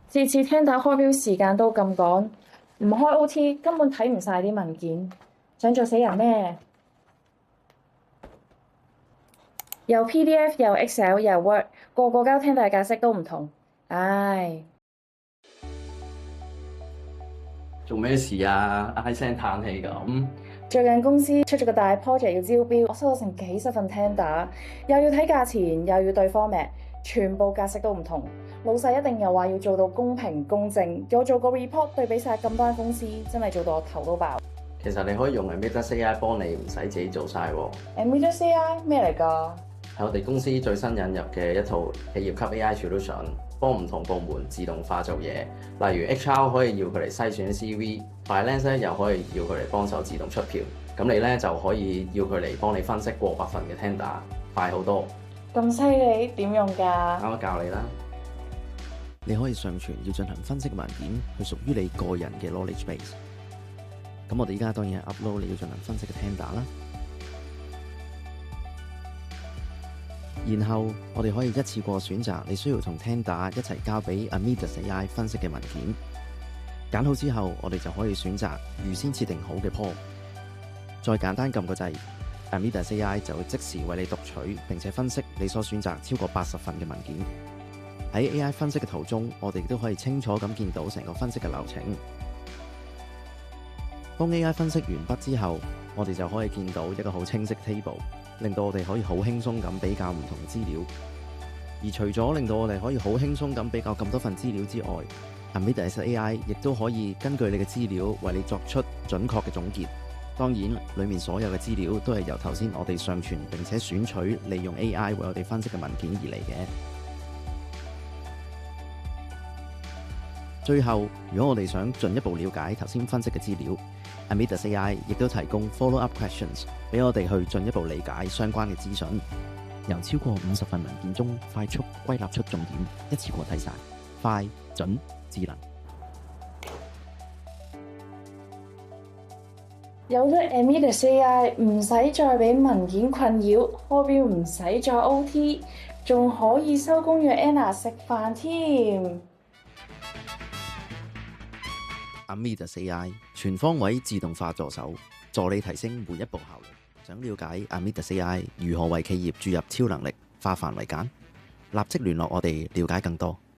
次次聽打開標時間都咁趕，唔開 OT 根本睇唔晒啲文件，想做死人咩？又 PDF 又 Excel 又 Word，個個交聽大格式都唔同，唉。做咩事啊？唉聲嘆氣咁。最近公司出咗個大 project 要招標，我收咗成幾十份聽打，又要睇價錢，又要對 format，全部格式都唔同。老細一定又話要做到公平公正，叫我做個 report 對比晒咁多間公司，真係做到我頭都爆。其實你可以用 Amedas AI 幫你，唔使自己做晒喎。Amedas AI 咩嚟㗎？係我哋公司最新引入嘅一套企業級 AI solution，幫唔同部門自動化做嘢。例如 HR 可以要佢嚟篩選 CV，Finance 咧又可以要佢嚟幫手自動出票。咁你咧就可以要佢嚟幫你分析過百份嘅 tender，快好多。咁犀利，點用㗎？啱啱教你啦。你可以上傳要進行分析嘅文件，去屬於你個人嘅 knowledge base。咁我哋而家當然係 upload 你要進行分析嘅 tender 啦。然後我哋可以一次過選擇你需要同 tender 一齊交俾 Amedas AI 分析嘅文件。揀好之後，我哋就可以選擇預先設定好嘅 pool，再簡單撳個掣，Amedas AI 就會即時為你讀取並且分析你所選擇超過80份嘅文件。喺 AI 分析嘅途中，我哋亦都可以清楚咁見到成個分析嘅流程。當 AI 分析完畢之後，我哋就可以見到一個好清晰 table， 令到我哋可以好輕鬆咁比較唔同資料。而除咗令到我哋可以好輕鬆咁比較咁多份資料之外，Amedas AI 亦都可以根據你嘅資料為你作出準確嘅總結。當然，裡面所有嘅資料都係由頭先我哋上傳並且選取利用 AI 為我哋分析嘅文件而嚟嘅。最後，如果我哋想進一步了解頭先分析嘅資料，Amedas AI 亦都提供 follow-up questions 俾我哋去進一步理解相關嘅資訊，由超過50份文件中快速歸納出重點，一次過睇晒，快、準、智能。有咗 Amedas AI，唔使再俾文件困擾，開標唔使再 OT，仲可以收工約 Anna 食飯添。Amedas AI 全方位自動化助手，助你提升每一步效率。想了解 Amedas AI 如何為企業注入超能力，化繁為簡，立即聯絡我哋了解更多。